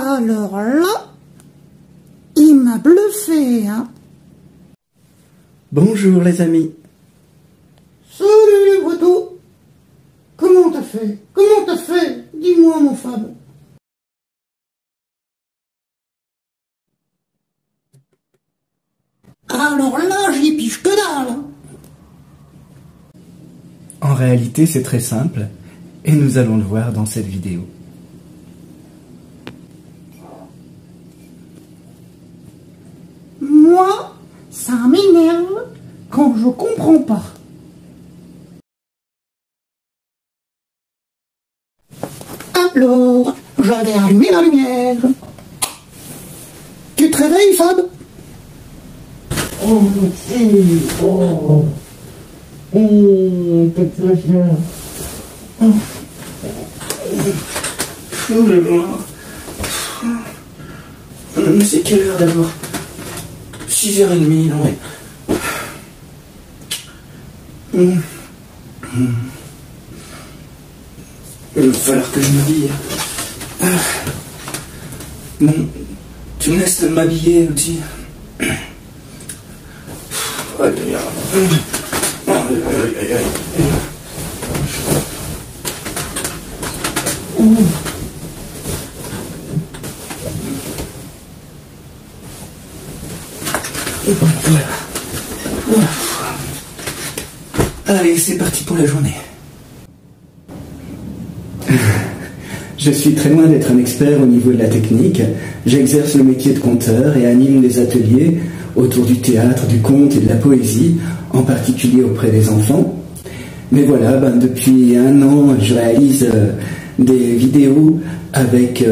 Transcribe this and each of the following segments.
Alors là, il m'a bluffé, hein. Bonjour les amis. Salut les Bretos. Comment t'as fait? Comment t'as fait? Dis-moi mon Fab. Alors là, j'y piche que dalle. En réalité, c'est très simple et nous allons le voir dans cette vidéo. Moi, ça m'énerve quand je comprends pas. Alors, j'avais allumé la lumière. Tu te réveilles, Fab? Oh, si, oh, c'est très bien. Oh là là. Mais c'est quelle heure d'abord? 6h30, non mais... Il va falloir que je m'habille. Bon, tu me laisses m'habiller aussi. Voilà. Allez, c'est parti pour la journée. Je suis très loin d'être un expert au niveau de la technique. J'exerce le métier de conteur et anime des ateliers autour du théâtre, du conte et de la poésie, en particulier auprès des enfants. Mais voilà, depuis 1 an, je réalise des vidéos avec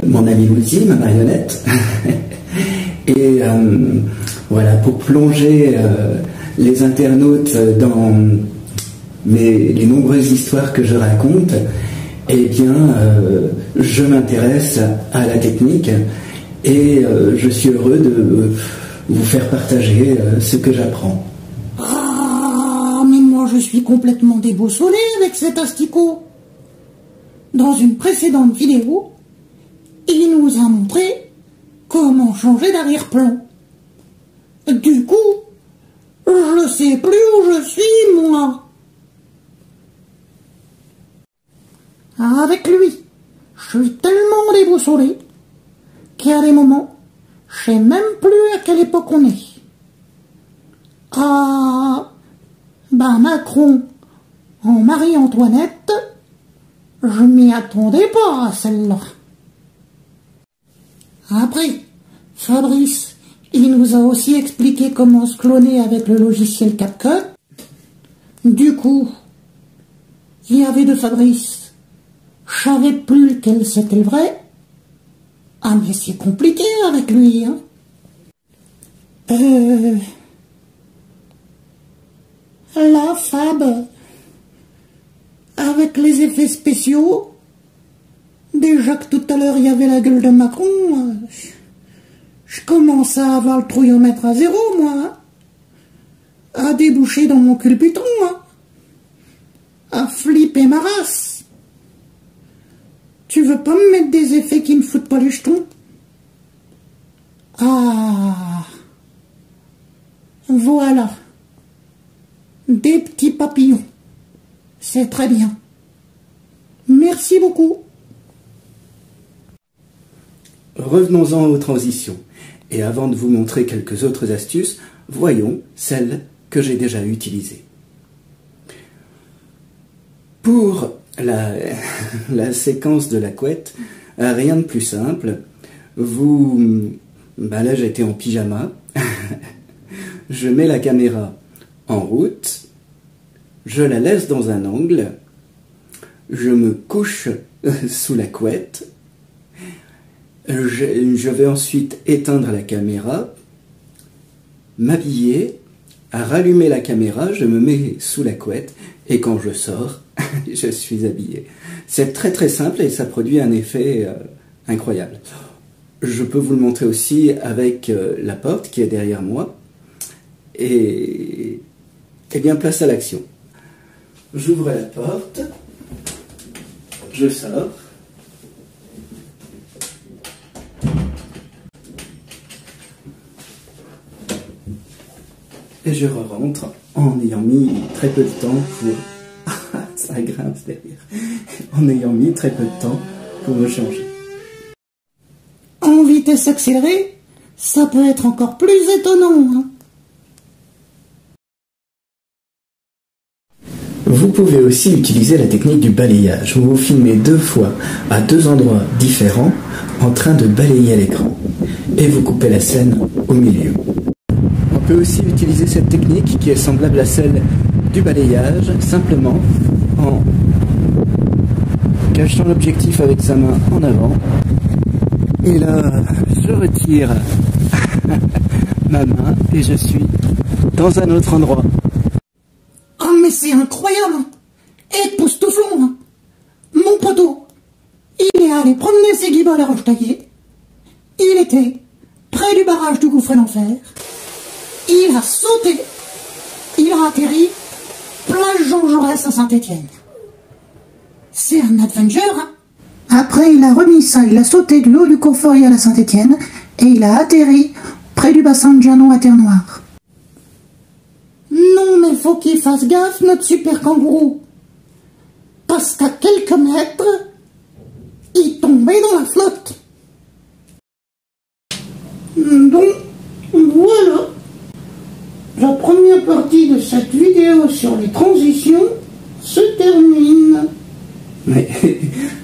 mon ami Luzi, ma marionnette. Et voilà, pour plonger les internautes dans les nombreuses histoires que je raconte, eh bien, je m'intéresse à la technique et je suis heureux de vous faire partager ce que j'apprends. Ah, mais moi je suis complètement déboussolé avec cet asticot. Dans une précédente vidéo, il nous a montré comment changer d'arrière-plan. Du coup, je sais plus où je suis, moi. Avec lui, je suis tellement déboussolé qu'à des moments, je sais même plus à quelle époque on est. Ah, Macron en Marie-Antoinette, je m'y attendais pas à celle-là. Après, Fabrice, il nous a aussi expliqué comment se cloner avec le logiciel CapCut. Du coup, il y avait de Fabrice. Je savais plus lequel c'était le vrai. Ah, mais c'est compliqué avec lui, hein. Là, Fab, avec les effets spéciaux, déjà que tout à l'heure il y avait la gueule de Macron, je commence à avoir le trouillomètre à 0, moi, hein. À déboucher dans mon culbutron, hein. À flipper ma race. Tu veux pas me mettre des effets qui me foutent pas les jetons? Ah, voilà. Des petits papillons. C'est très bien. Merci beaucoup. Revenons-en aux transitions. Et avant de vous montrer quelques autres astuces, voyons celles que j'ai déjà utilisées. Pour la séquence de la couette, rien de plus simple. Là j'étais en pyjama. Je mets la caméra en route. Je la laisse dans un angle. Je me couche sous la couette. Je vais ensuite éteindre la caméra, m'habiller, rallumer la caméra, je me mets sous la couette et quand je sors, je suis habillé. C'est très très simple et ça produit un effet incroyable. Je peux vous le montrer aussi avec la porte qui est derrière moi. Et bien, place à l'action. J'ouvre la porte, je sors. je rentre en ayant mis très peu de temps pour... ça grince derrière. En ayant mis très peu de temps pour me changer. En vitesse accélérée, ça peut être encore plus étonnant, hein. Vous pouvez aussi utiliser la technique du balayage, où vous filmez 2 fois à 2 endroits différents en train de balayer l'écran, et vous coupez la scène au milieu. On peut aussi utiliser cette technique qui est semblable à celle du balayage, simplement en cachant l'objectif avec sa main en avant, et là je retire ma main et je suis dans un autre endroit. Oh mais c'est incroyable, époustouflant, hein. Mon poteau, il est allé promener ses guiboles à Rochetaillé, il était près du barrage du Gouffre d'Enfer, il a sauté, il a atterri, plage Jean Jaurès à Saint-Étienne. C'est un adventure, hein. Après il a remis ça, il a sauté du haut du Conforial à Saint-Étienne, et il a atterri près du bassin de Janon à Terre-Noire. Non, mais faut qu'il fasse gaffe, notre super kangourou. Parce qu'à quelques mètres, il tombait dans la flotte. Donc, voilà. La première partie de cette vidéo sur les transitions se termine. Mais,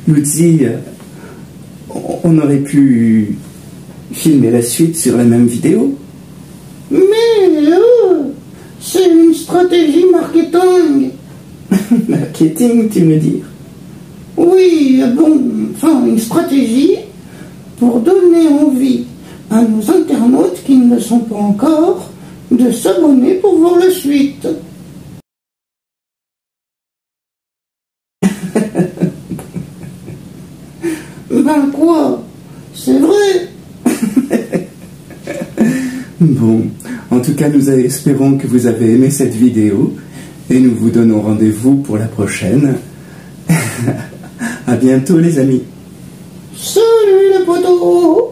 l'outil, on aurait pu filmer la suite sur la même vidéo. Mais, c'est une stratégie marketing. Marketing, tu veux dire? Oui, bon, enfin, une stratégie pour donner envie à nos internautes qui ne le sont pas encore de s'abonner pour voir la suite. Ben quoi? C'est vrai. Bon, en tout cas, nous espérons que vous avez aimé cette vidéo et nous vous donnons rendez-vous pour la prochaine. À bientôt les amis. Salut les potos.